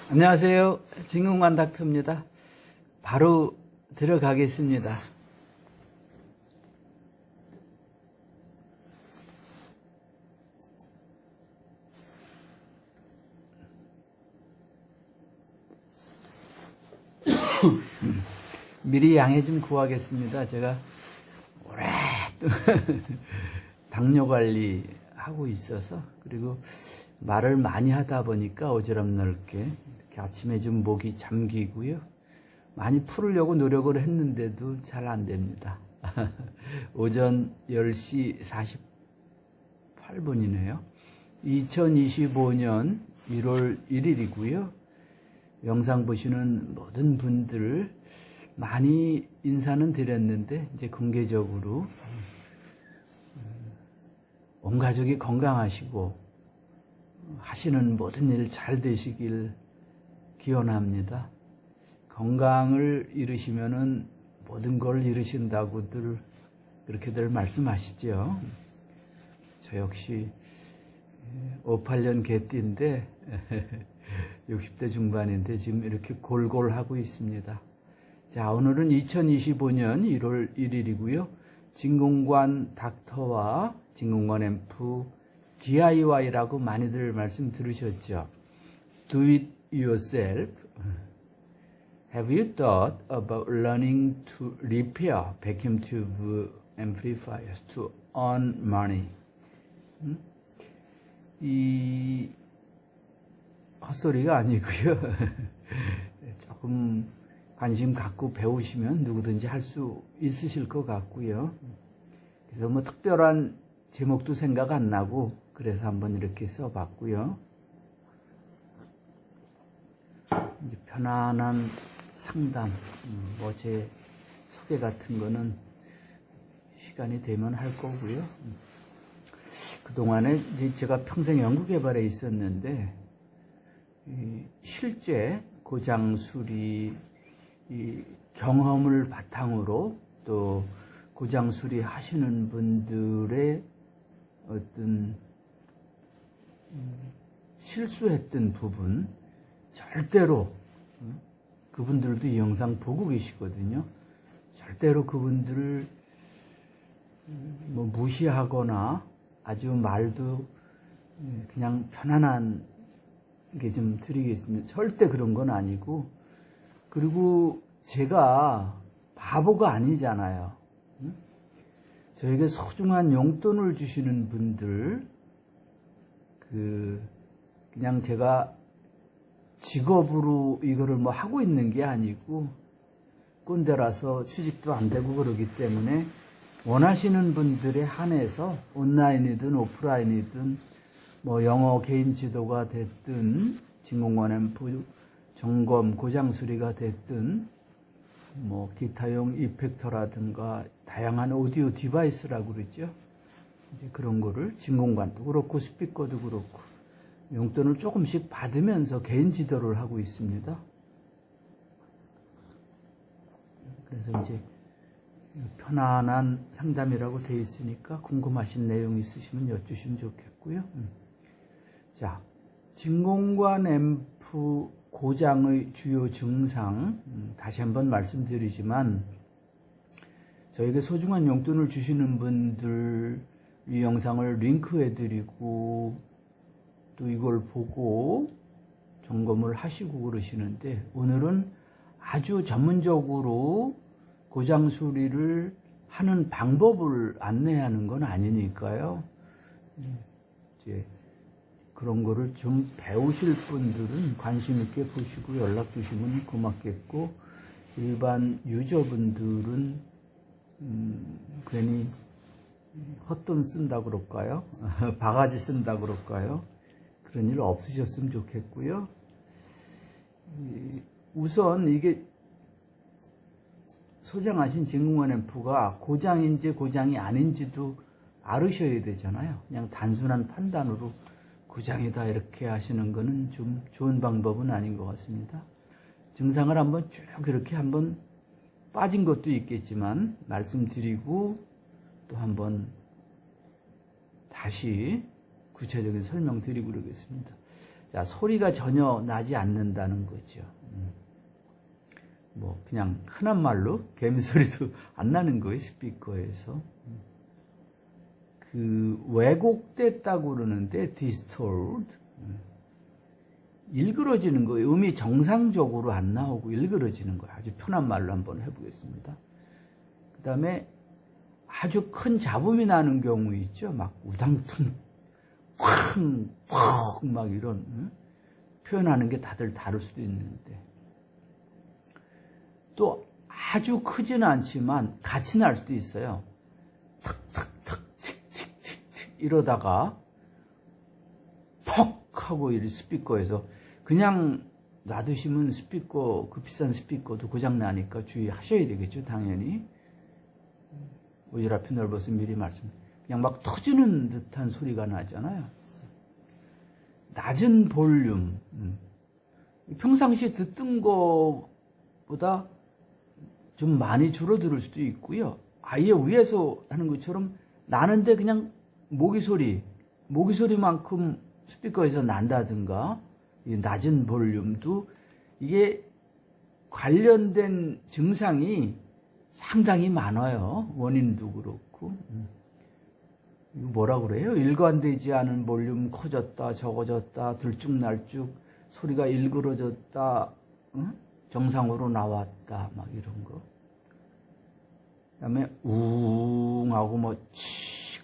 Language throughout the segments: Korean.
안녕하세요. 진공관 닥터입니다. 바로 들어가겠습니다. 미리 양해 좀 구하겠습니다. 제가 오랫동안 당뇨 관리하고 있어서, 그리고 말을 많이 하다 보니까 어지럽게 이렇게 아침에 좀 목이 잠기고요. 많이 풀으려고 노력을 했는데도 잘 안 됩니다. 오전 10시 48분이네요. 2025년 1월 1일이고요. 영상 보시는 모든 분들 많이 인사는 드렸는데, 이제 공개적으로 온 가족이 건강하시고 하시는 모든 일 잘 되시길 기원합니다. 건강을 잃으시면은 모든 걸 잃으신다고들 그렇게들 말씀하시죠. 저 역시 58년 개띠인데 60대 중반인데 지금 이렇게 골골하고 있습니다. 자, 오늘은 2025년 1월 1일이고요. 진공관 닥터와 진공관 앰프 DIY라고 많이들 말씀 들으셨죠? Do it yourself. Have you thought about learning to repair vacuum tube amplifiers to earn money? 이 헛소리가 아니고요. 조금 관심 갖고 배우시면 누구든지 할 수 있으실 것 같고요. 그래서 뭐 특별한 제목도 생각 안 나고 그래서 한번 이렇게 써봤고요. 이제 편안한 상담, 뭐 제 소개 같은 거는 시간이 되면 할 거고요. 그동안에 이제 제가 평생 연구개발에 있었는데, 실제 고장 수리 경험을 바탕으로 또 고장 수리 하시는 분들의 어떤 실수했던 부분, 절대로 그분들도 이 영상 보고 계시거든요. 절대로 그분들을 뭐 무시하거나 아주 말도 그냥 편안한 게 좀 드리겠습니다. 절대 그런 건 아니고, 그리고 제가 바보가 아니잖아요. 저에게 소중한 용돈을 주시는 분들, 그냥 제가 직업으로 이거를 뭐 하고 있는 게 아니고 꼰대라서 취직도 안 되고 그러기 때문에 원하시는 분들에 한해서 온라인이든 오프라인이든 뭐 영어 개인 지도가 됐든 진공관 앰프 점검 고장 수리가 됐든 뭐 기타용 이펙터라든가 다양한 오디오 디바이스라고 그러죠. 이제 그런 거를 진공관도 그렇고 스피커도 그렇고 용돈을 조금씩 받으면서 개인 지도를 하고 있습니다. 그래서 이제 편안한 상담이라고 되어 있으니까 궁금하신 내용 있으시면 여쭈시면 좋겠고요. 자, 진공관 앰프 고장의 주요 증상, 다시 한번 말씀드리지만, 저에게 소중한 용돈을 주시는 분들 이 영상을 링크해드리고 또 이걸 보고 점검을 하시고 그러시는데, 오늘은 아주 전문적으로 고장 수리를 하는 방법을 안내하는 건 아니니까요. 이제 그런 거를 좀 배우실 분들은 관심 있게 보시고 연락 주시면 고맙겠고, 일반 유저분들은 괜히 헛돈 쓴다 그럴까요? 바가지 쓴다 그럴까요? 그런 일 없으셨으면 좋겠고요. 우선 이게 소장하신 진공관 앰프가 고장인지 고장이 아닌지도 알으셔야 되잖아요. 그냥 단순한 판단으로 고장이다 이렇게 하시는 거는 좀 좋은 방법은 아닌 것 같습니다. 증상을 한번 쭉 이렇게 한번 빠진 것도 있겠지만 말씀드리고 또 한번 다시 구체적인 설명 드리고 그러겠습니다. 자, 소리가 전혀 나지 않는다는 거죠. 뭐 그냥 흔한 말로 개미 소리도 안 나는 거예요, 스피커에서. 그 왜곡됐다고 그러는데 distort, 일그러지는 거예요. 음이 정상적으로 안 나오고 일그러지는 거예요. 아주 편한 말로 한번 해보겠습니다. 그 다음에 아주 큰 잡음이 나는 경우 있죠. 막 우당퉁 쾅 막 이런 표현하는 게 다들 다를 수도 있는데, 또 아주 크지는 않지만 같이 날 수도 있어요. 탁탁탁 틱틱틱틱 이러다가 퍽 하고 이 스피커에서 그냥 놔두시면 스피커, 그 비싼 스피커도 고장 나니까 주의하셔야 되겠죠, 당연히. 오지랖이 넓어서 미리 그냥 막 터지는 듯한 소리가 나잖아요. 낮은 볼륨, 평상시 듣던 거보다 좀 많이 줄어들 수도 있고요. 아예 위에서 하는 것처럼 나는데 그냥 모기소리만큼 스피커에서 난다든가, 이 낮은 볼륨도 이게 관련된 증상이 상당히 많아요. 원인도 그렇고. 이거 뭐라 그래요? 일관되지 않은 볼륨, 커졌다, 적어졌다, 들쭉날쭉, 소리가 일그러졌다, 정상으로 나왔다, 막 이런 거. 그 다음에 웅하고 뭐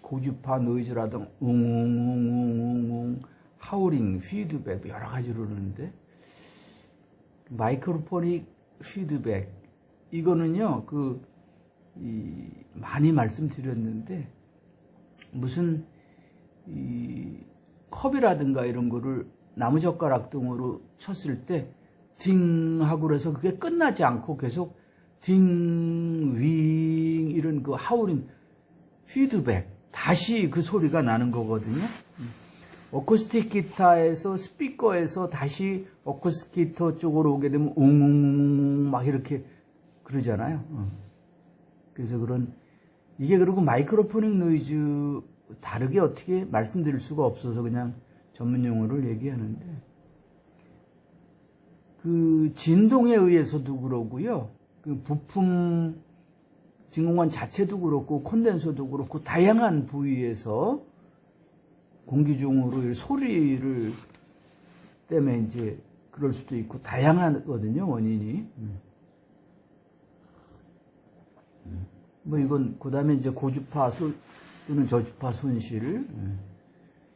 고주파 노이즈라든 웅웅웅웅웅, 하우링, 피드백 여러 가지로 그러는데, 마이크로포닉 피드백 이거는요, 많이 말씀드렸는데, 무슨 컵이라든가 이런 거를 나무젓가락 등으로 쳤을 때 딩 하고 그래서 그게 끝나지 않고 계속 딩, 윙 이런 그 하우링, 피드백, 다시 그 소리가 나는 거거든요. 어쿠스틱 기타에서 스피커에서 다시 어쿠스틱 기타 쪽으로 오게 되면 웅웅웅 막 이렇게 그러잖아요. 그래서 이게 그리고 마이크로포닉 노이즈 다르게 어떻게 말씀드릴 수가 없어서 그냥 전문 용어를 얘기하는데, 그 진동에 의해서도 그러고요. 그 부품 진공관 자체도 그렇고 콘덴서도 그렇고 다양한 부위에서 공기 중으로 소리를 때문에 이제 그럴 수도 있고 다양하거든요, 원인이. 뭐 이건 그다음에 이제 고주파 또는 저주파 손실,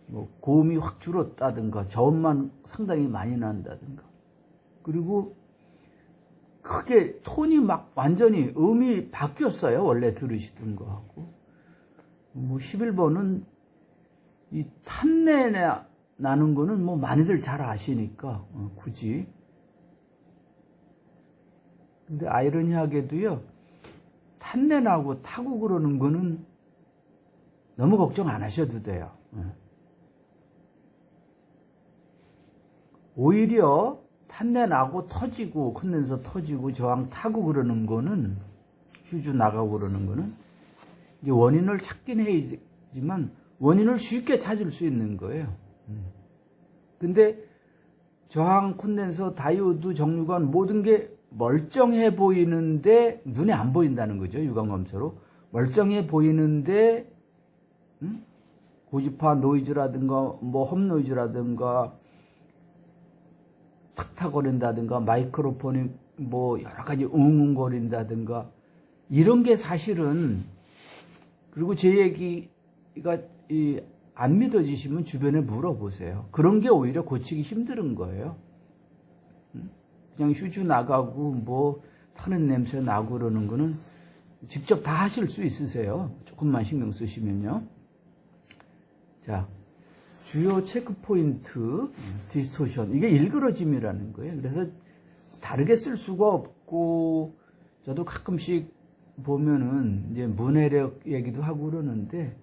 뭐 고음이 확 줄었다든가 저음만 상당히 많이 난다든가, 그리고 크게 톤이 막 완전히 음이 바뀌었어요, 원래 들으시던 거하고. 뭐 11번은 이 탄내 나는 거는 뭐 많이들 잘 아시니까 굳이. 근데 아이러니하게도요, 탄내 나고 타고 그러는 거는 너무 걱정 안 하셔도 돼요. 오히려 탄내 나고 터지고 콘덴서 터지고 저항 타고 그러는 거는, 휴즈 나가고 그러는 거는 이제 원인을 찾긴 해야지만 원인을 쉽게 찾을 수 있는 거예요. 근데 저항, 콘덴서, 다이오드, 정류관 모든 게 멀쩡해 보이는데 눈에 안 보인다는 거죠. 유광검사로 멀쩡해 보이는데 고주파 노이즈라든가 뭐 홈 노이즈라든가 탁탁거린다든가 마이크로폰이 뭐 여러 가지 웅웅거린다든가 이런 게 사실은, 그리고 제 얘기가 안 믿어지시면 주변에 물어보세요. 그런 게 오히려 고치기 힘든 거예요. 그냥 휴즈 나가고 뭐 타는 냄새 나고 그러는 거는 직접 다 하실 수 있으세요. 조금만 신경 쓰시면요. 자, 주요 체크 포인트, 디스토션. 이게 일그러짐이라는 거예요. 그래서 다르게 쓸 수가 없고, 저도 가끔씩 보면은 이제 문해력 얘기도 하고 그러는데,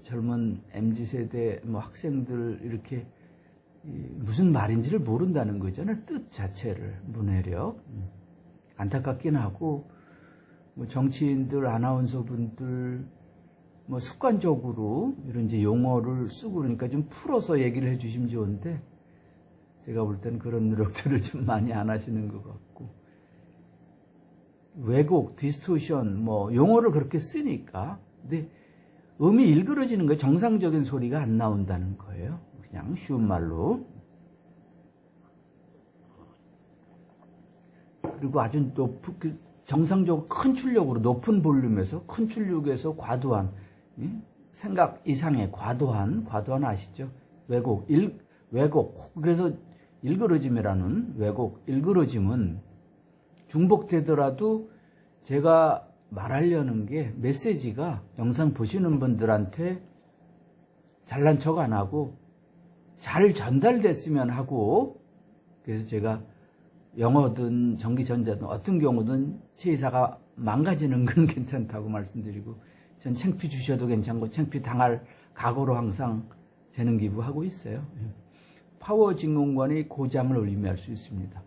젊은 MZ세대 뭐 학생들 이렇게 무슨 말인지를 모른다는 거잖아요. 뜻 자체를. 문해력. 안타깝긴 하고, 뭐 정치인들, 아나운서분들, 뭐 습관적으로 이런 이제 용어를 쓰고 그러니까 좀 풀어서 얘기를 해주시면 좋은데, 제가 볼 때는 그런 노력들을 좀 많이 안 하시는 것 같고, 왜곡, 디스토션, 뭐 용어를 그렇게 쓰니까, 근데 음이 일그러지는 거예요. 정상적인 소리가 안 나온다는 거예요. 그냥 쉬운 말로. 그리고 아주 정상적으로 큰 출력으로 높은 볼륨에서 큰 출력에서 과도한, 생각 이상의 과도한 아시죠? 왜곡, 그래서 일그러짐이라는 왜곡, 일그러짐은 중복되더라도 제가 말하려는 게 메시지가 영상 보시는 분들한테 잘난 척 안 하고 잘 전달됐으면 하고, 그래서 제가 영어든 전기전자든 어떤 경우든 제 의사가 망가지는 건 괜찮다고 말씀드리고, 전 창피 주셔도 괜찮고 창피 당할 각오로 항상 재능 기부하고 있어요. 파워 진공관의 고장을 의미할 수 있습니다.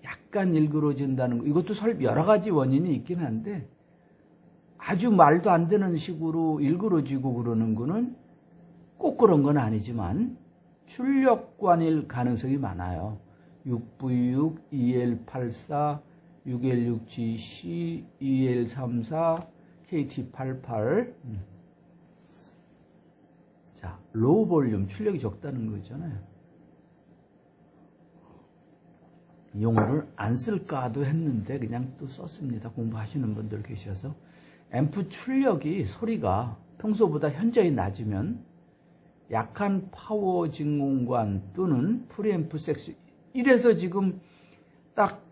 약간 일그러진다는 거, 이것도 여러 가지 원인이 있긴 한데, 아주 말도 안 되는 식으로 일그러지고 그러는 거는 꼭 그런 건 아니지만 출력관일 가능성이 많아요. 6V6, EL84, 6L6GC, EL34, KT88. 자, 로우 볼륨, 출력이 적다는 거잖아요. 용어를 안 쓸까도 했는데 그냥 또 썼습니다. 공부하시는 분들 계셔서. 앰프 출력이, 소리가 평소보다 현저히 낮으면 약한 파워 진공관 또는 프리앰프 섹션, 이래서 지금 딱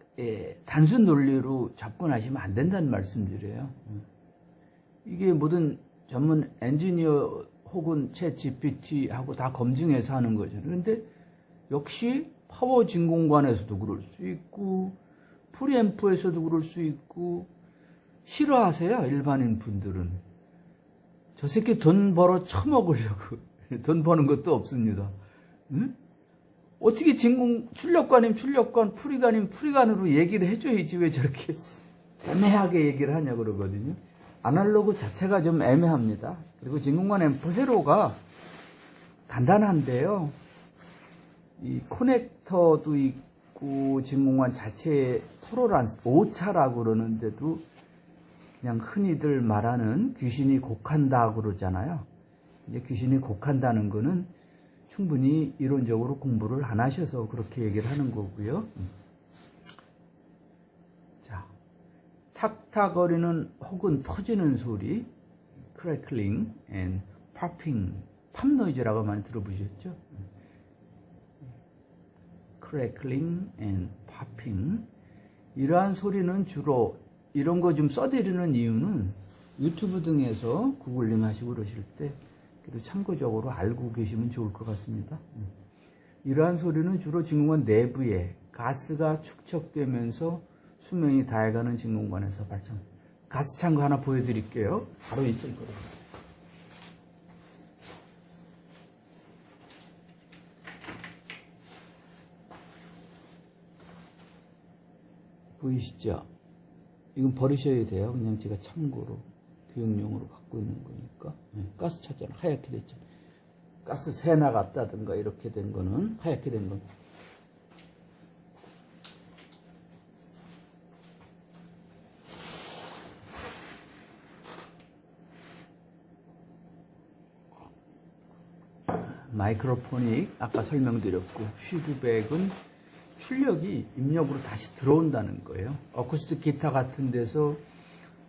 단순 논리로 접근하시면 안 된다는 말씀드려요. 이게 모든 전문 엔지니어 혹은 챗 GPT하고 다 검증해서 하는 거잖아요. 그런데 역시 파워 진공관에서도 그럴 수 있고 프리앰프에서도 그럴 수 있고, 싫어하세요, 일반인 분들은. 저 새끼 돈 벌어 처먹으려고. 돈 버는 것도 없습니다. 응? 어떻게 출력관이면 출력관, 프리관이면 프리관으로 얘기를 해줘야지 왜 저렇게 애매하게 얘기를 하냐 그러거든요. 아날로그 자체가 좀 애매합니다. 그리고 진공관 앰프 회로가 간단한데요. 이 커넥터도 있고 진공관 자체에 토로란스, 오차라고 그러는데도 그냥 흔히들 말하는 귀신이 곡한다 그러잖아요. 이제 귀신이 곡한다는 거는 충분히 이론적으로 공부를 안 하셔서 그렇게 얘기를 하는 거고요. 자, 탁탁거리는 혹은 터지는 소리, crackling and popping, 팝 노이즈라고 많이 들어보셨죠? crackling and popping. 이러한 소리는 주로, 이런 거 좀 써드리는 이유는 유튜브 등에서 구글링 하시고 그러실 때 그래도 참고적으로 알고 계시면 좋을 것 같습니다. 이러한 소리는 주로 진공관 내부에 가스가 축적되면서 수명이 다해가는 진공관에서 발생. 가스 창고 하나 보여드릴게요. 바로 있을 거예요. 보이시죠? 이건 버리셔야 돼요. 그냥 제가 참고로 교육용으로 갖고 있는 거니까. 가스 찼잖아. 하얗게 됐잖아. 가스 새 나갔다든가 이렇게 된 거는, 하얗게 된 건. 마이크로포닉 아까 설명드렸고, 피드백은 출력이 입력으로 다시 들어온다는 거예요. 어쿠스틱 기타 같은 데서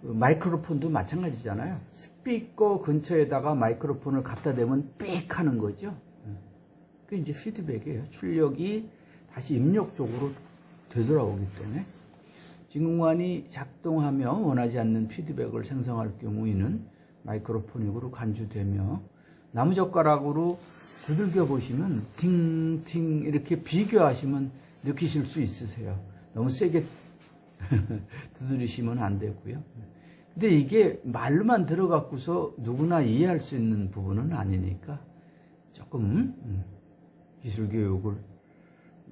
마이크로폰도 마찬가지잖아요. 스피커 근처에다가 마이크로폰을 갖다 대면 삑 하는 거죠. 그게 이제 피드백이에요. 출력이 다시 입력 쪽으로 되돌아오기 때문에 진공관이 작동하며 원하지 않는 피드백을 생성할 경우에는 마이크로포닉으로 간주되며, 나무젓가락으로 두들겨 보시면 팅팅 이렇게 비교하시면 느끼실 수 있으세요. 너무 세게 두드리시면 안 되고요. 근데 이게 말로만 들어갖고서 누구나 이해할 수 있는 부분은 아니니까 조금 기술 교육을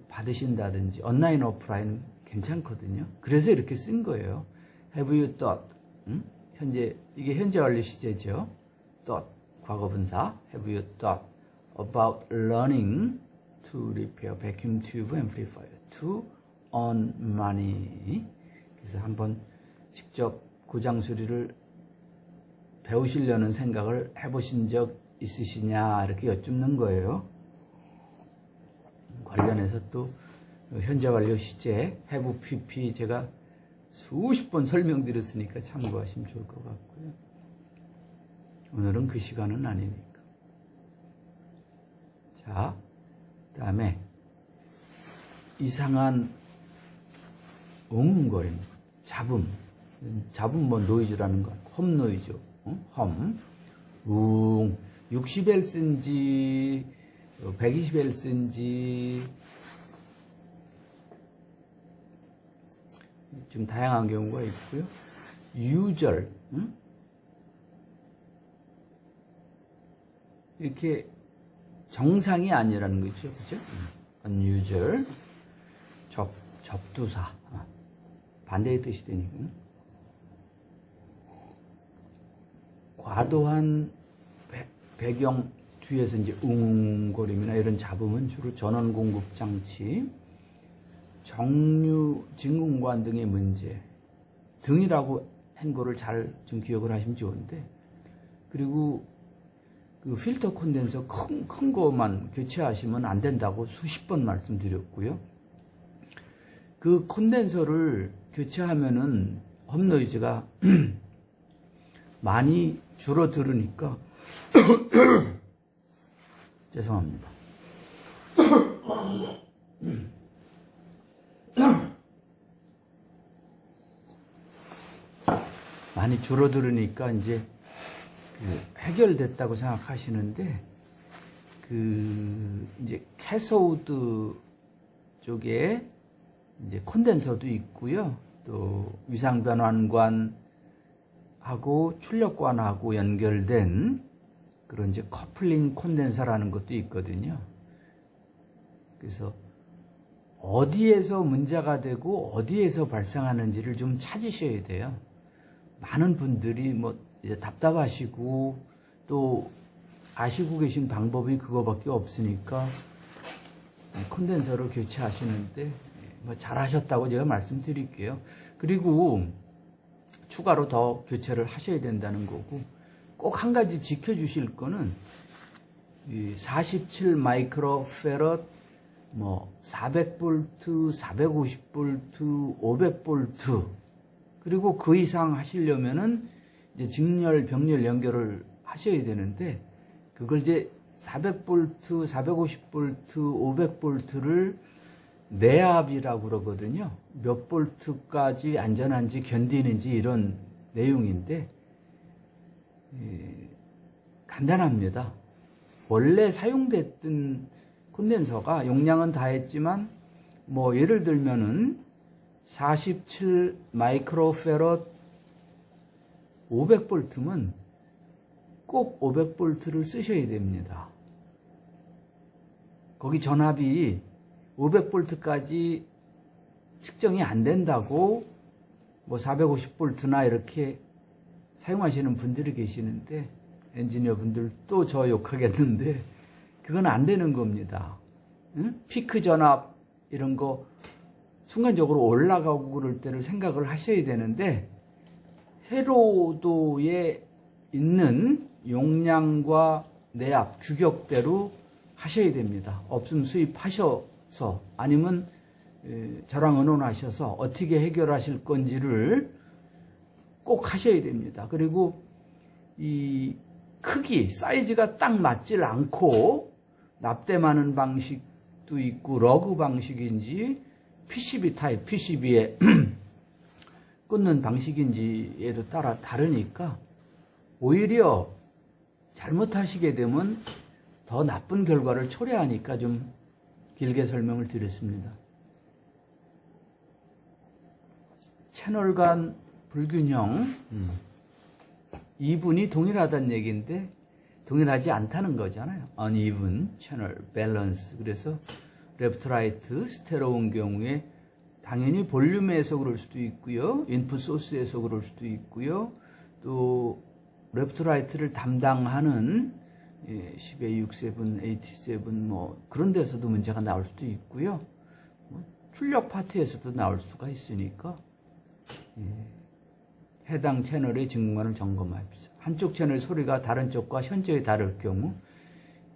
받으신다든지 온라인 오프라인 괜찮거든요. 그래서 이렇게 쓴 거예요. Have you thought? 현재, 이게 현재 완료 시제죠. thought, 과거분사. Have you thought about learning to repair vacuum tube amplifier to earn money. 그래서 한번 직접 고장 수리를 배우시려는 생각을 해보신 적 있으시냐 이렇게 여쭙는 거예요. 관련해서 또 현재 완료 시제 해부 PP 제가 수십 번 설명드렸으니까 참고하시면 좋을 것 같고요. 오늘은 그 시간은 아니니까. 자, 그 다음에 이상한 웅거림, 잡음 뭐 노이즈라는 건 홈 노이즈, 홈, 60Hz인지 120Hz인지 좀 다양한 경우가 있고요. 유절, 이렇게 정상이 아니라는 거죠, 그죠? unusual, 접두사, 반대의 뜻이 되니까. 과도한 배경 뒤에서 이제 웅웅거림이나 이런 잡음은 주로 전원 공급 장치, 정류 진공관 등의 문제 등이라고 한 거를 잘 좀 기억을 하시면 좋은데, 그리고 그 필터 콘덴서 큰 거만 교체하시면 안 된다고 수십 번 말씀드렸고요. 그 콘덴서를 교체하면은 홈노이즈가 많이 줄어들으니까 죄송합니다. 많이 줄어들으니까 이제 해결됐다고 생각하시는데, 이제 캐소드 쪽에 이제 콘덴서도 있고요. 또 위상변환관하고 출력관하고 연결된 그런 이제 커플링 콘덴서라는 것도 있거든요. 그래서 어디에서 문제가 되고 어디에서 발생하는지를 좀 찾으셔야 돼요. 많은 분들이 뭐 이제 답답하시고 또 아시고 계신 방법이 그거밖에 없으니까 콘덴서를 교체하시는데 뭐 잘하셨다고 제가 말씀드릴게요. 그리고 추가로 더 교체를 하셔야 된다는 거고, 꼭 한 가지 지켜주실 거는 47 마이크로페럿, 뭐 400V, 450V, 500V, 그리고 그 이상 하시려면은 이제 직렬, 병렬 연결을 하셔야 되는데, 그걸 이제 400V, 450V, 500V를 내압이라고 그러거든요. 몇 볼트까지 안전한지 견디는지 이런 내용인데, 간단합니다. 원래 사용됐던 콘덴서가 용량은 다 했지만, 뭐 예를 들면은 47 마이크로페럿 500볼트면 꼭 500볼트를 쓰셔야 됩니다. 거기 전압이 500볼트까지 측정이 안 된다고 뭐 450볼트나 이렇게 사용하시는 분들이 계시는데, 엔지니어 분들 또 저 욕하겠는데, 그건 안 되는 겁니다. 응? 피크 전압 이런 거 순간적으로 올라가고 그럴 때를 생각을 하셔야 되는데, 회로도에 있는 용량과 내압, 규격대로 하셔야 됩니다. 없으면 수입하셔서, 아니면 저랑 의논하셔서 어떻게 해결하실 건지를 꼭 하셔야 됩니다. 그리고 이 크기, 사이즈가 딱 맞질 않고 납땜하는 방식도 있고 러그 방식인지 PCB 타입, PCB에 꽂는 방식인지에도 따라 다르니까 오히려 잘못하시게 되면 더 나쁜 결과를 초래하니까 좀 길게 설명을 드렸습니다. 채널 간 불균형, 이분이 동일하다는 얘기인데 동일하지 않다는 거잖아요. uneven 채널 밸런스. 그래서 레프트 라이트 스테레오인 경우에 당연히 볼륨에서 그럴 수도 있고요, 인풋 소스에서 그럴 수도 있고요, 또 레프트 라이트를 담당하는 10A67, 87 뭐 그런 데서도 문제가 나올 수도 있고요. 뭐 출력 파트에서도 나올 수가 있으니까 해당 채널의 증거만을 점검합시다. 한쪽 채널 소리가 다른 쪽과 현저히 다를 경우,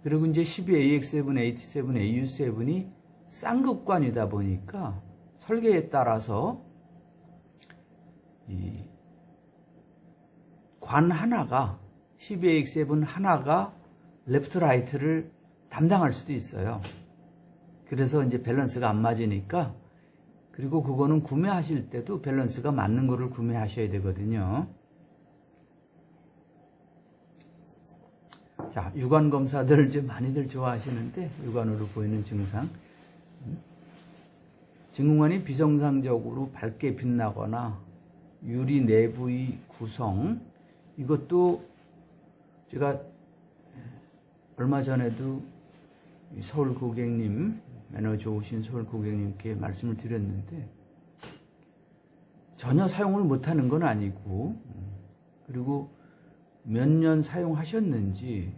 그리고 이제 12AX7, 87, AU7이 쌍극관이다 보니까 설계에 따라서 이 관 하나가 12AX7 하나가 레프트 라이트를 담당할 수도 있어요. 그래서 이제 밸런스가 안 맞으니까, 그리고 그거는 구매하실 때도 밸런스가 맞는 거를 구매하셔야 되거든요. 자, 유관 검사들 이제 많이들 좋아하시는데, 유관으로 보이는 증상. 증후관이 비정상적으로 밝게 빛나거나 유리 내부의 구성, 이것도 제가 얼마 전에도 서울 고객님, 매너 좋으신 서울 고객님께 말씀을 드렸는데, 전혀 사용을 못하는 건 아니고, 그리고 몇 년 사용하셨는지,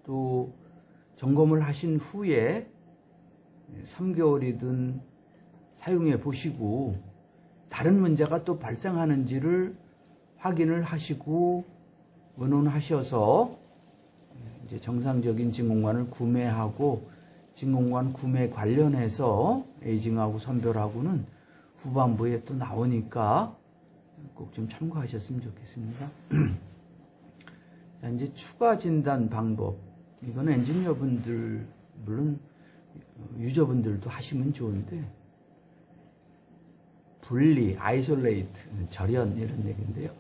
또 점검을 하신 후에 3개월이든 사용해 보시고 다른 문제가 또 발생하는지를 확인을 하시고 의논하셔서 이제 정상적인 진공관을 구매하고, 진공관 구매 관련해서 에이징하고 선별하고는 후반부에 또 나오니까 꼭 좀 참고하셨으면 좋겠습니다. 자, 이제 추가 진단 방법. 이건 엔지니어분들, 물론 유저분들도 하시면 좋은데, 분리, 아이솔레이트, 절연 이런 얘기인데요.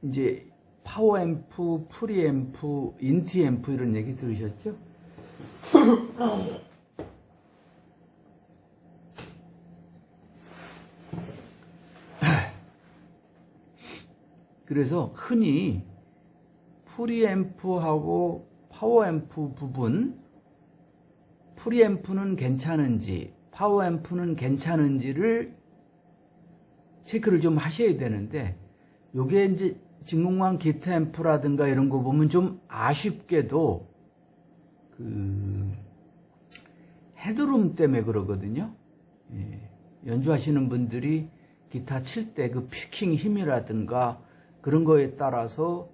이제 파워앰프, 프리앰프, 인티앰프 이런 얘기 들으셨죠? 그래서 흔히 프리앰프하고 파워앰프 부분, 프리앰프는 괜찮은지, 파워앰프는 괜찮은지를 체크를 좀 하셔야 되는데, 요게 이제 진공관 기타 앰프라든가 이런 거 보면 좀 아쉽게도 헤드룸 때문에 그러거든요. 예. 연주하시는 분들이 기타 칠 때 그 피킹 힘이라든가 그런 거에 따라서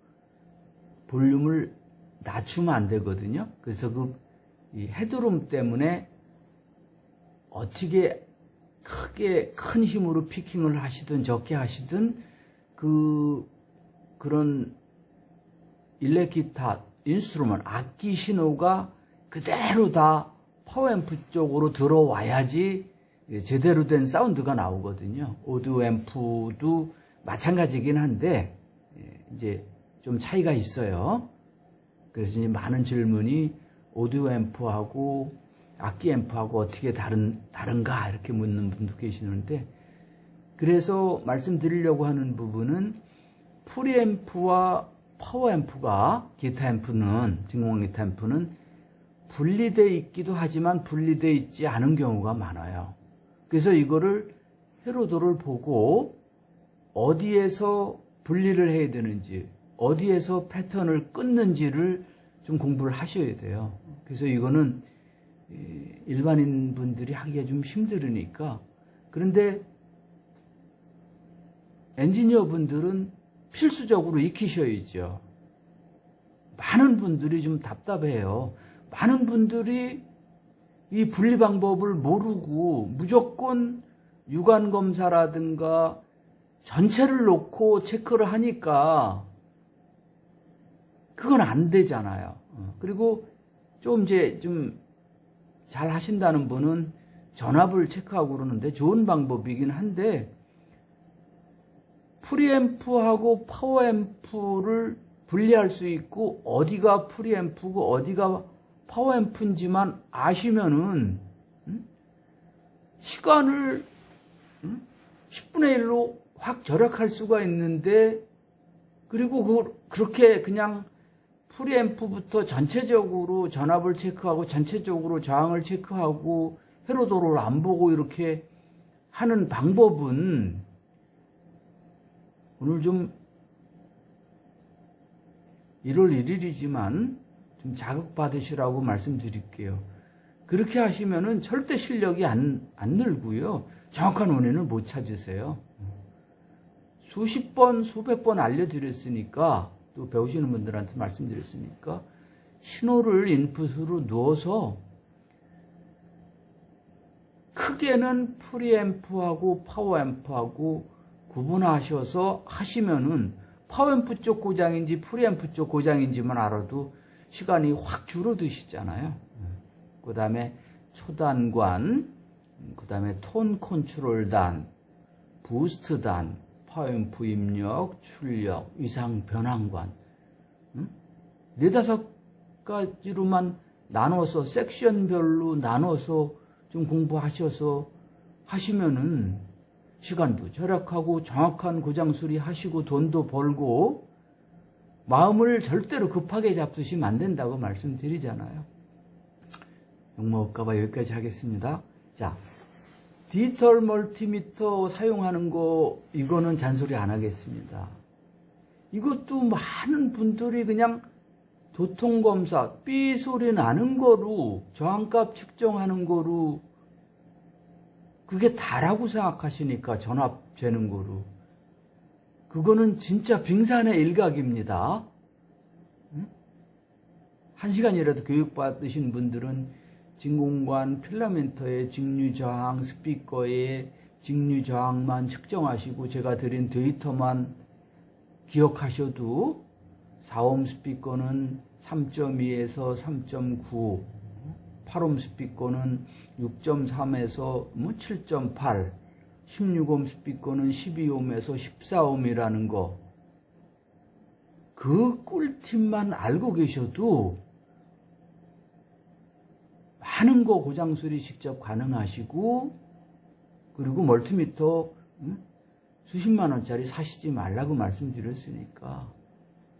볼륨을 낮추면 안 되거든요. 그래서 이 헤드룸 때문에 어떻게 크게 큰 힘으로 피킹을 하시든 적게 하시든 그런 일렉기타 인스트루먼트 악기 신호가 그대로 다 파워앰프 쪽으로 들어와야지 제대로 된 사운드가 나오거든요. 오디오 앰프도 마찬가지긴 한데 이제 좀 차이가 있어요. 그래서 이제 많은 질문이 오디오 앰프하고 악기 앰프하고 어떻게 다른가 이렇게 묻는 분도 계시는데, 그래서 말씀드리려고 하는 부분은 프리앰프와 파워앰프가 기타 앰프는, 진공관 기타 앰프는 분리되어 있기도 하지만 분리되어 있지 않은 경우가 많아요. 그래서 이거를 회로도를 보고 어디에서 분리를 해야 되는지, 어디에서 패턴을 끊는지를 좀 공부를 하셔야 돼요. 그래서 이거는 일반인 분들이 하기가 좀 힘들으니까. 그런데 엔지니어 분들은 필수적으로 익히셔야죠. 많은 분들이 좀 답답해요. 많은 분들이 이 분리 방법을 모르고 무조건 유관 검사라든가 전체를 놓고 체크를 하니까 그건 안 되잖아요. 그리고 좀 잘 하신다는 분은 전압을 체크하고 그러는데 좋은 방법이긴 한데, 프리앰프하고 파워앰프를 분리할 수 있고 어디가 프리앰프고 어디가 파워앰프인지만 아시면은 시간을 10분의 1로 확 절약할 수가 있는데, 그리고 그렇게 그냥 프리앰프부터 전체적으로 전압을 체크하고 전체적으로 저항을 체크하고 회로도를 안 보고 이렇게 하는 방법은 오늘 좀 1월 1일이지만 좀 자극받으시라고 말씀드릴게요. 그렇게 하시면은 절대 실력이 안 늘고요. 정확한 원인을 못 찾으세요. 수십 번, 수백 번 알려드렸으니까, 또 배우시는 분들한테 말씀드렸으니까, 신호를 인풋으로 넣어서 크게는 프리앰프하고 파워앰프하고 구분하셔서 하시면은 파워앰프 쪽 고장인지 프리앰프 쪽 고장인지만 알아도 시간이 확 줄어드시잖아요. 그 다음에 초단관, 그 다음에 톤 컨트롤단, 부스트단, 파워앰프 입력, 출력, 위상 변환관, 네다섯 가지로만 나눠서 섹션별로 나눠서 좀 공부하셔서 하시면은 시간도 절약하고 정확한 고장 수리하시고 돈도 벌고 마음을 절대로 급하게 잡수시면 안 된다고 말씀드리잖아요. 욕먹을까봐 여기까지 하겠습니다. 자, 디지털 멀티미터 사용하는 거 이거는 잔소리 안 하겠습니다. 이것도 많은 분들이 그냥 도통검사, 삐 소리 나는 거로 저항값 측정하는 거로 그게 다라고 생각하시니까 전압 재는 거로 그거는 진짜 빙산의 일각입니다. 응? 1시간이라도 교육받으신 분들은 진공관 필라멘터의 직류저항, 스피커의 직류저항만 측정하시고 제가 드린 데이터만 기억하셔도 4옴 스피커는 3.2에서 3.9, 8옴 스피커는 6.3에서 7.8, 16옴 스피커는 12옴에서 14옴이라는 거. 그 꿀팁만 알고 계셔도 많은 거 고장 수리 직접 가능하시고, 그리고 멀티미터 수십만 원짜리 사시지 말라고 말씀드렸으니까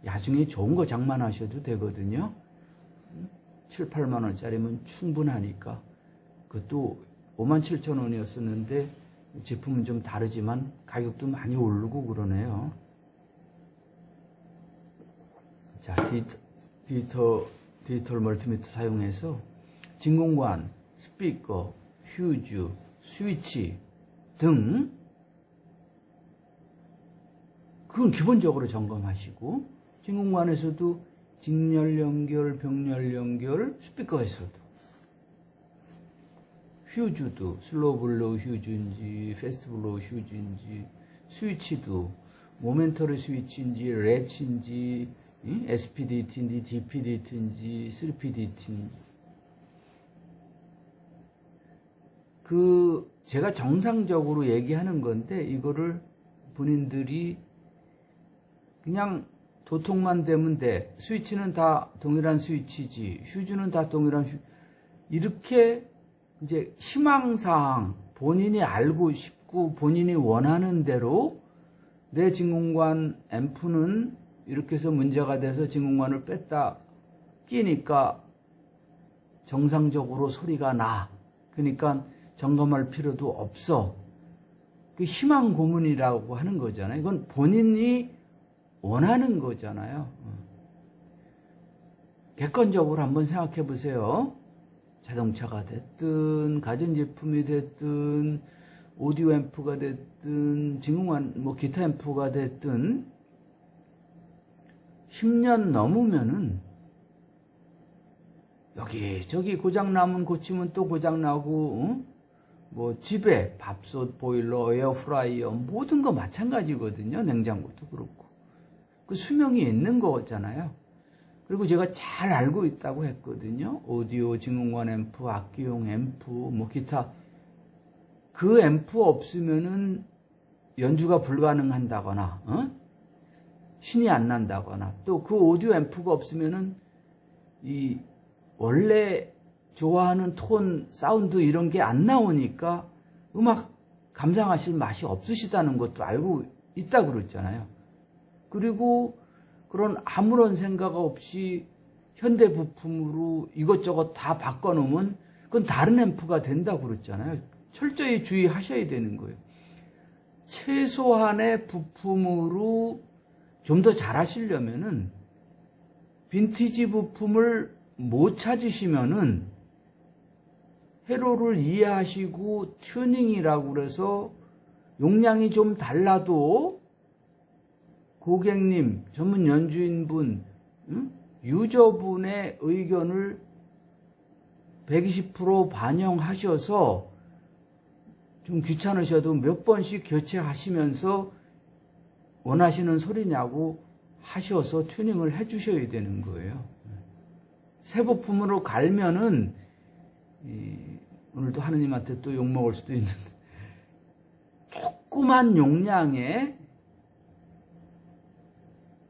야중에 좋은 거 장만하셔도 되거든요. 7, 8만 원짜리면 충분하니까. 그것도 57,000원이었었는데 제품은 좀 다르지만 가격도 많이 오르고 그러네요. 자, 디지털 멀티미터 사용해서 진공관, 스피커, 휴즈, 스위치 등 그건 기본적으로 점검하시고 진공관에서도 직렬 연결, 병렬 연결, 스피커에서도 휴즈도 슬로우 블로우 휴즈인지 패스트 블로우 휴즈인지 스위치도 모멘터리 스위치인지 레치인지 SPDT인지 DPDT인지 3PDT인지 제가 정상적으로 얘기하는 건데 이거를 본인들이 그냥 도통만 되면 돼. 스위치는 다 동일한 스위치지. 휴즈는 다 동일한 이렇게 이제 희망사항 본인이 알고 싶고 본인이 원하는 대로 내 진공관 앰프는 이렇게 해서 문제가 돼서 진공관을 뺐다 끼니까 정상적으로 소리가 나. 그러니까 점검할 필요도 없어. 그 희망 고문이라고 하는 거잖아요. 이건 본인이 원하는 거잖아요. 객관적으로 한번 생각해 보세요. 자동차가 됐든 가전제품이 됐든 오디오 앰프가 됐든 진공관 기타 앰프가 됐든 10년 넘으면은 여기저기 고장나면 고치면 또 고장나고 집에 밥솥, 보일러, 에어프라이어 모든 거 마찬가지거든요. 냉장고도 그렇고. 그 수명이 있는 거잖아요. 그리고 제가 잘 알고 있다고 했거든요. 오디오, 진공관 앰프, 악기용 앰프, 기타. 그 앰프 없으면은 연주가 불가능한다거나, 신이 안 난다거나, 또 그 오디오 앰프가 없으면은 원래 좋아하는 톤, 사운드 이런 게 안 나오니까 음악 감상하실 맛이 없으시다는 것도 알고 있다고 그랬잖아요. 그리고 그런 아무런 생각 없이 현대 부품으로 이것저것 다 바꿔놓으면 그건 다른 앰프가 된다고 그랬잖아요. 철저히 주의하셔야 되는 거예요. 최소한의 부품으로 좀 더 잘하시려면은 빈티지 부품을 못 찾으시면은 회로를 이해하시고 튜닝이라고 그래서 용량이 좀 달라도 고객님, 전문 연주인분, 유저분의 의견을 120% 반영하셔서 좀 귀찮으셔도 몇 번씩 교체하시면서 원하시는 소리냐고 하셔서 튜닝을 해주셔야 되는 거예요. 새 부품으로 갈면은 오늘도 하느님한테 또 욕먹을 수도 있는데 조그만 용량의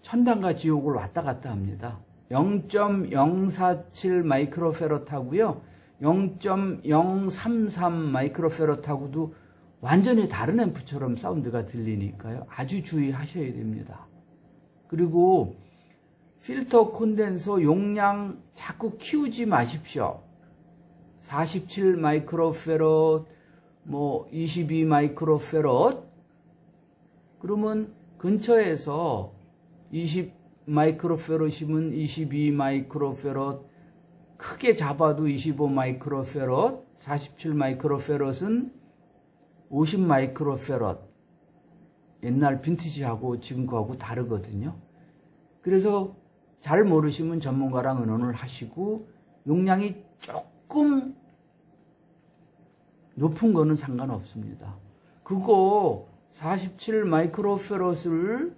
천당과 지옥을 왔다 갔다 합니다. 0.047 마이크로페럿하고요 0.033 마이크로페럿하고도 완전히 다른 앰프처럼 사운드가 들리니까요. 아주 주의하셔야 됩니다. 그리고 필터 콘덴서 용량 자꾸 키우지 마십시오. 47 마이크로페럿, 22 마이크로페럿. 그러면 근처에서 20 마이크로페럿이면 22 마이크로페럿, 크게 잡아도 25 마이크로페럿, 47 마이크로페럿은 50 마이크로페럿. 옛날 빈티지하고 지금 거하고 다르거든요. 그래서 잘 모르시면 전문가랑 의논을 하시고 용량이 조금 높은 거는 상관없습니다. 그거 47 마이크로페럿을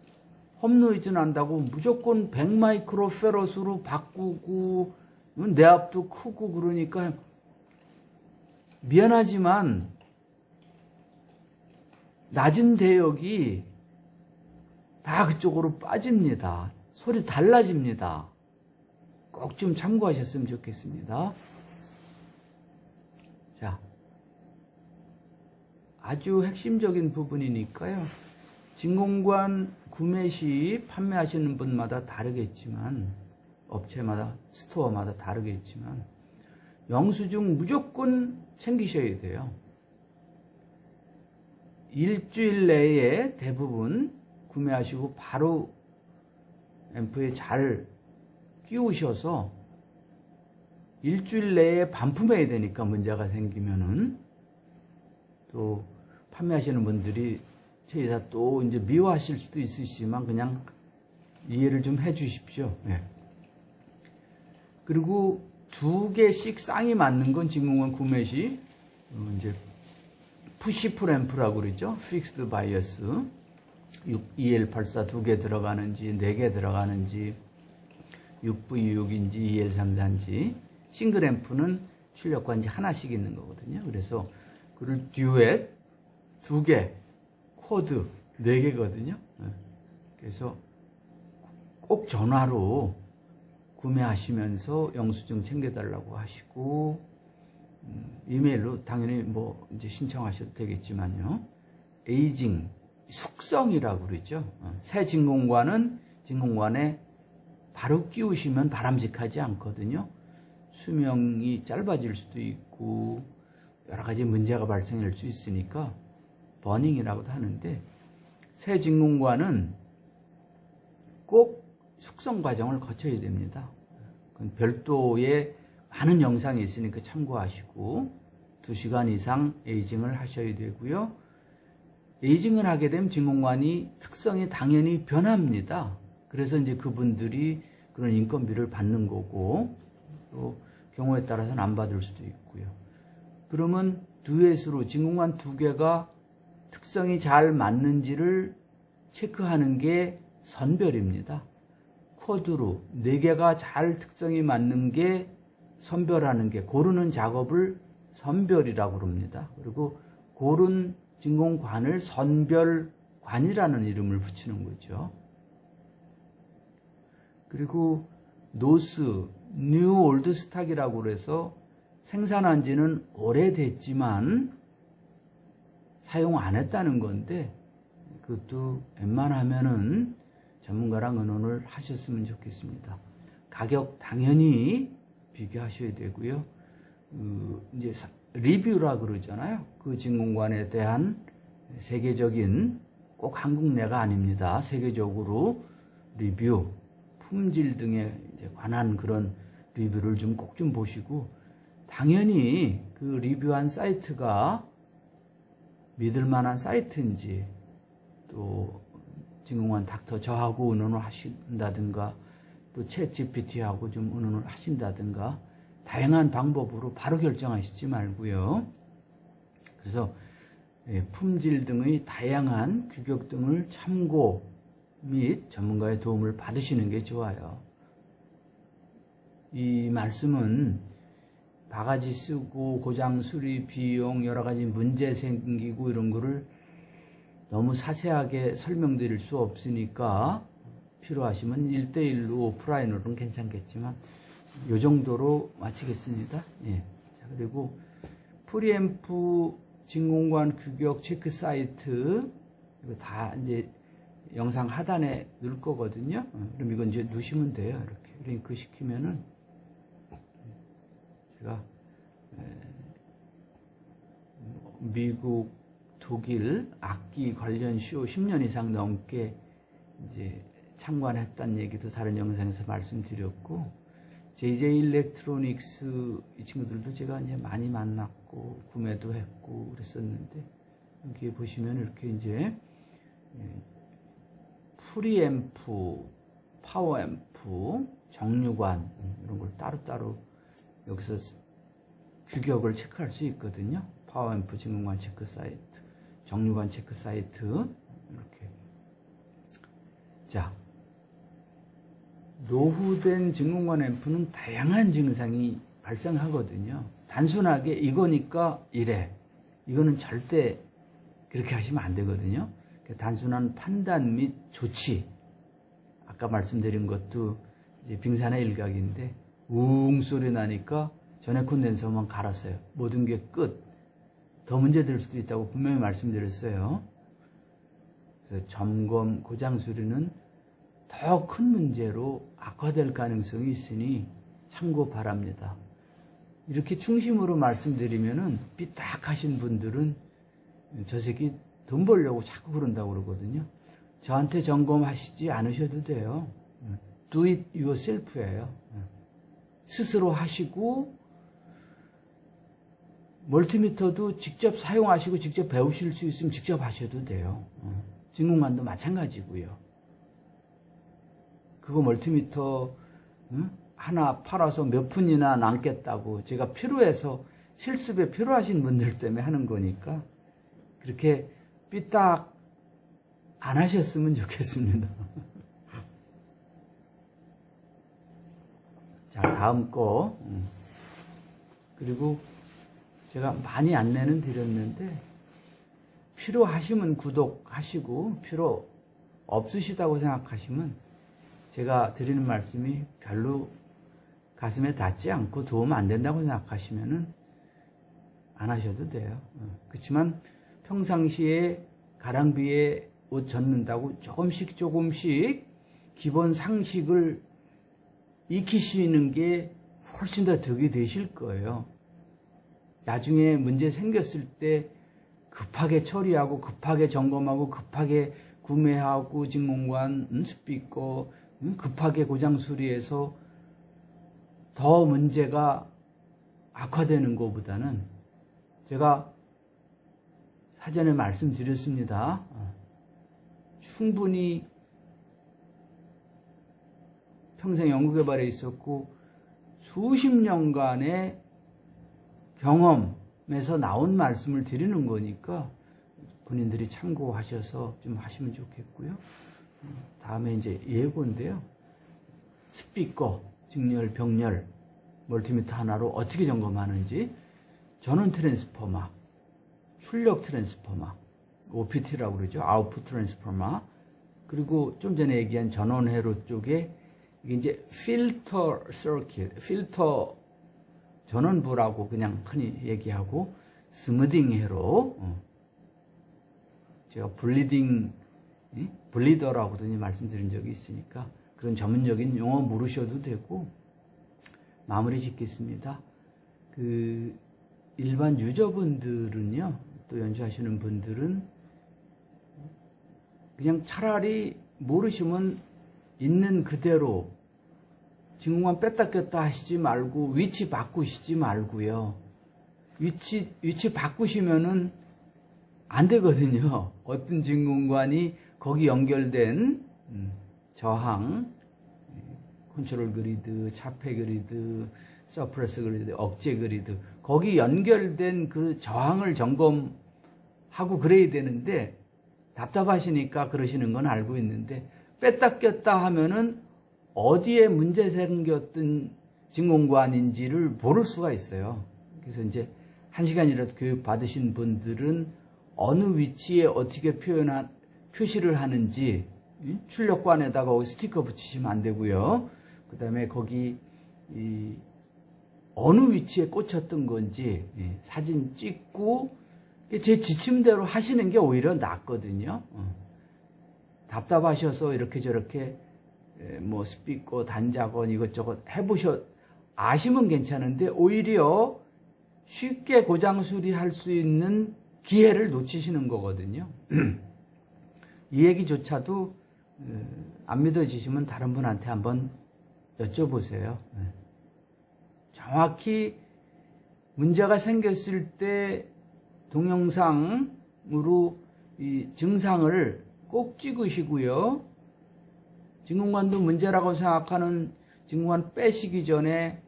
홈노이즈 난다고 무조건 100 마이크로페럿으로 바꾸고 내압도 크고 그러니까 미안하지만 낮은 대역이 다 그쪽으로 빠집니다. 소리 달라집니다. 꼭 좀 참고하셨으면 좋겠습니다. 자, 아주 핵심적인 부분이니까요. 진공관 구매 시 판매하시는 분마다 다르겠지만, 업체마다, 스토어마다 다르겠지만, 영수증 무조건 챙기셔야 돼요. 일주일 내에 대부분 구매하시고 바로 앰프에 잘 끼우셔서 일주일 내에 반품해야 되니까 문제가 생기면은 또 판매하시는 분들이 저희가 또 이제 미워하실 수도 있으시지만 그냥 이해를 좀 해 주십시오. 네. 그리고 2개씩 쌍이 맞는 건 진공관 구매 시 이제 푸시풀 앰프라고 그러죠. 픽스드 바이어스 2L84 2개 들어가는지 4개 들어가는지 6V6인지 2L34인지 싱글 앰프는 출력관지 하나씩 있는 거거든요. 그래서 그걸 듀엣 2개, 쿼드 4개거든요. 그래서 꼭 전화로 구매하시면서 영수증 챙겨달라고 하시고 이메일로 당연히 이제 신청하셔도 되겠지만요. 에이징, 숙성이라고 그러죠. 새 진공관은 진공관에 바로 끼우시면 바람직하지 않거든요. 수명이 짧아질 수도 있고 여러 가지 문제가 발생할 수 있으니까 버닝이라고도 하는데 새 진공관은 꼭 숙성 과정을 거쳐야 됩니다. 그건 별도의 많은 영상이 있으니까 참고하시고 2시간 이상 에이징을 하셔야 되고요. 에이징을 하게 되면 진공관이 특성이 당연히 변합니다. 그래서 이제 그분들이 그런 인건비를 받는 거고 또 경우에 따라서는 안 받을 수도 있고요. 그러면 듀엣으로 진공관 2개가 특성이 잘 맞는지를 체크하는 게 선별입니다. 쿼드로 4개가 잘 특성이 맞는 게 선별하는 게 고르는 작업을 선별이라고 그럽니다. 그리고 고른 진공관을 선별관이라는 이름을 붙이는 거죠. 그리고 노스, 뉴 올드 스탁이라고 그래서 생산한 지는 오래됐지만 사용 안 했다는 건데 그것도 웬만하면은 전문가랑 의논을 하셨으면 좋겠습니다. 가격 당연히 비교하셔야 되고요. 이제 리뷰라 그러잖아요. 그 진공관에 대한 세계적인 꼭 한국 내가 아닙니다. 세계적으로 리뷰, 품질 등에 이제 관한 그런 리뷰를 좀 꼭 좀 보시고, 당연히 그 리뷰한 사이트가 믿을 만한 사이트인지, 또 진공관 닥터 저하고 의논을 하신다든가, 또 챗 GPT하고 좀 의논을 하신다든가, 다양한 방법으로 바로 결정하시지 말고요. 그래서 품질 등의 다양한 규격 등을 참고 및 전문가의 도움을 받으시는 게 좋아요. 이 말씀은 바가지 쓰고 고장 수리 비용 여러 가지 문제 생기고 이런 거를 너무 자세하게 설명드릴 수 없으니까 필요하시면 1대1로 오프라인으로는 괜찮겠지만 이 정도로 마치겠습니다. 예. 자, 그리고 프리앰프 진공관 규격 체크 사이트 이거 다 이제 영상 하단에 넣을 거거든요. 그럼 이건 이제 넣으시면 돼요. 이렇게 링크 시키면은 제가 미국, 독일 악기 관련 쇼 10년 이상 넘게 이제 참관했다는 얘기도 다른 영상에서 말씀드렸고, JJ 일렉트로닉스 이 친구들도 제가 이제 많이 만났고 구매도 했고 그랬었는데, 여기 보시면 이렇게 이제 프리앰프, 파워앰프, 정류관 이런 걸 따로따로 여기서 규격을 체크할 수 있거든요. 파워앰프 진공관 체크 사이트, 정류관 체크 사이트 이렇게. 자, 노후된 진공관 앰프는 다양한 증상이 발생하거든요. 단순하게 이거니까 이래, 이거는 절대 그렇게 하시면 안 되거든요. 단순한 판단 및 조치, 아까 말씀드린 것도 이제 빙산의 일각인데, 웅 소리 나니까 전해 콘덴서만 갈았어요. 모든 게 끝. 더 문제될 수도 있다고 분명히 말씀드렸어요. 그래서 점검, 고장 수리는 더 큰 문제로 악화될 가능성이 있으니 참고 바랍니다. 이렇게 중심으로 말씀드리면은 삐딱하신 분들은 저 새끼 돈 벌려고 자꾸 그런다고 그러거든요. 저한테 점검하시지 않으셔도 돼요. Do it yourself예요. 스스로 하시고, 멀티미터도 직접 사용하시고 직접 배우실 수 있으면 직접 하셔도 돼요. 진공관도 마찬가지고요. 그거 멀티미터 하나 팔아서 몇 푼이나 남겠다고 제가 필요해서 실습에 필요하신 분들 때문에 하는 거니까 그렇게 삐딱 안 하셨으면 좋겠습니다. 자, 다음 거. 그리고 제가 많이 안내는 드렸는데, 필요하시면 구독하시고 필요 없으시다고 생각하시면 제가 드리는 말씀이 별로 가슴에 닿지 않고 도움 안 된다고 생각하시면은 안 하셔도 돼요. 그렇지만 평상시에 가랑비에 옷 젖는다고 조금씩 기본 상식을 익히시는 게 훨씬 더 득이 되실 거예요. 나중에 문제 생겼을 때 급하게 처리하고 급하게 점검하고 급하게 구매하고 진공관, 스피커 급하게 고장 수리해서 더 문제가 악화되는 것보다는 제가 사전에 말씀드렸습니다. 충분히 평생 연구개발에 있었고 수십 년간의 경험에서 나온 말씀을 드리는 거니까 본인들이 참고하셔서 좀 하시면 좋겠고요. 다음에 이제 예고인데요. 스피커, 직렬, 병렬, 멀티미터 하나로 어떻게 점검하는지, 전원 트랜스포머, 출력 트랜스포머, OPT라고 그러죠. 아웃풋 트랜스포머. 그리고 좀 전에 얘기한 전원 회로 쪽에 이게 이제 필터 서킷, 필터 전원부라고 그냥 흔히 얘기하고, 스무딩 회로, 제가 블리더라고도 말씀드린 적이 있으니까 그런 전문적인 용어 모르셔도 되고, 마무리 짓겠습니다. 그 일반 유저분들은요, 또 연주하시는 분들은 그냥 차라리 모르시면 있는 그대로 진공관 뺐다 꼈다 하시지 말고 위치 바꾸시지 말고요. 위치 바꾸시면은 안 되거든요. 어떤 진공관이 거기 연결된 저항, 컨트롤 그리드, 차폐 그리드, 서프레스 그리드, 억제 그리드, 거기 연결된 그 저항을 점검하고 그래야 되는데 답답하시니까 그러시는 건 알고 있는데 뺐다 꼈다 하면은 어디에 문제 생겼던 진공관인지를 모를 수가 있어요. 그래서 이제 1시간이라도 교육 받으신 분들은 어느 위치에 어떻게 표시를 하는지 출력관에다가 스티커 붙이시면 안 되고요. 그 다음에 거기 어느 위치에 꽂혔던 건지 사진 찍고 제 지침대로 하시는 게 오히려 낫거든요. 답답하셔서 이렇게 저렇게 뭐 스피커, 단자건 이것저것 아시면 괜찮은데 오히려 쉽게 고장 수리할 수 있는 기회를 놓치시는 거거든요. 이 얘기조차도 안 믿어지시면 다른 분한테 한번 여쭤보세요. 정확히 문제가 생겼을 때 동영상으로 이 증상을 꼭 찍으시고요. 진공관도 문제라고 생각하는 진공관 빼시기 전에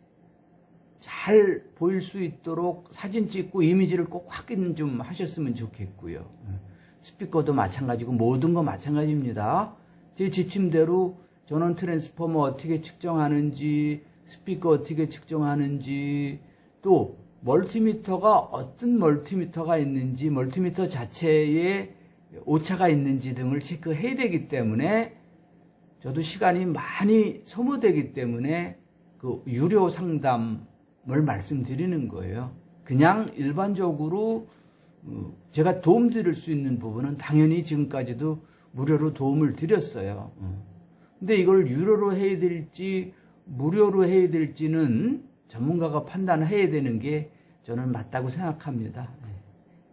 잘 보일 수 있도록 사진 찍고 이미지를 꼭 확인 좀 하셨으면 좋겠고요. 스피커도 마찬가지고 모든 거 마찬가지입니다. 제 지침대로 전원 트랜스포머 어떻게 측정하는지, 스피커 어떻게 측정하는지, 또 멀티미터가 어떤 멀티미터가 있는지, 멀티미터 자체에 오차가 있는지 등을 체크해야 되기 때문에 저도 시간이 많이 소모되기 때문에 그 유료 상담을 말씀드리는 거예요. 그냥 일반적으로 제가 도움 드릴 수 있는 부분은 당연히 지금까지도 무료로 도움을 드렸어요. 근데 이걸 유료로 해야 될지 무료로 해야 될지는 전문가가 판단해야 되는 게 저는 맞다고 생각합니다.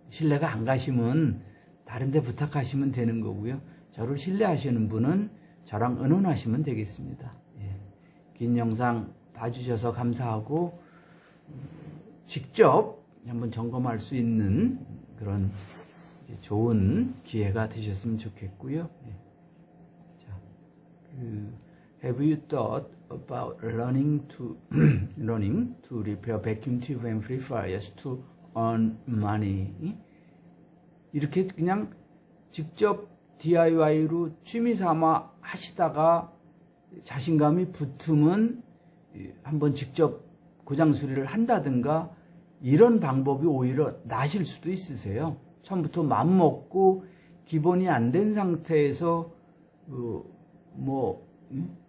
신뢰가 안 가시면 다른 데 부탁하시면 되는 거고요. 저를 신뢰하시는 분은 저랑 의논하시면 되겠습니다. 긴 영상 봐주셔서 감사하고 직접 한번 점검할 수 있는 그런 좋은 기회가 되셨으면 좋겠고요. 자, Have you thought about learning to repair vacuum tube amplifiers to earn money? 이렇게 그냥 직접 DIY로 취미 삼아 하시다가 자신감이 붙으면 한번 직접 고장 수리를 한다든가 이런 방법이 오히려 나실 수도 있으세요. 처음부터 맘먹고 기본이 안 된 상태에서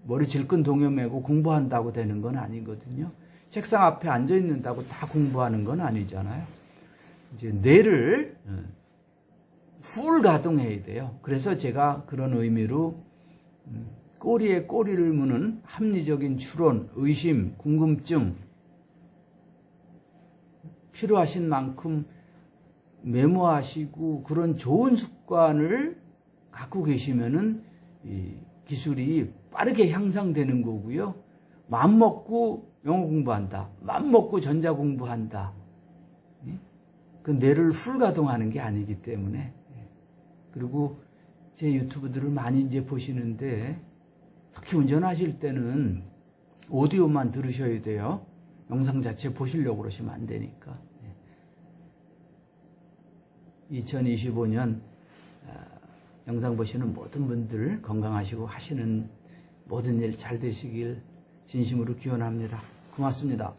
머리 질끈 동여매고 공부한다고 되는 건 아니거든요. 책상 앞에 앉아 있는다고 다 공부하는 건 아니잖아요. 이제 뇌를 풀 가동해야 돼요. 그래서 제가 그런 의미로 꼬리에 꼬리를 무는 합리적인 추론, 의심, 궁금증 필요하신 만큼 메모하시고 그런 좋은 습관을 갖고 계시면은 이 기술이 빠르게 향상되는 거고요. 맘먹고 영어 공부한다. 맘먹고 전자 공부한다. 그 뇌를 풀 가동하는 게 아니기 때문에. 그리고 제 유튜브들을 많이 이제 보시는데 특히 운전하실 때는 오디오만 들으셔야 돼요. 영상 자체 보시려고 그러시면 안 되니까. 2025년 영상 보시는 모든 분들 건강하시고 하시는 모든 일 잘 되시길 진심으로 기원합니다. 고맙습니다.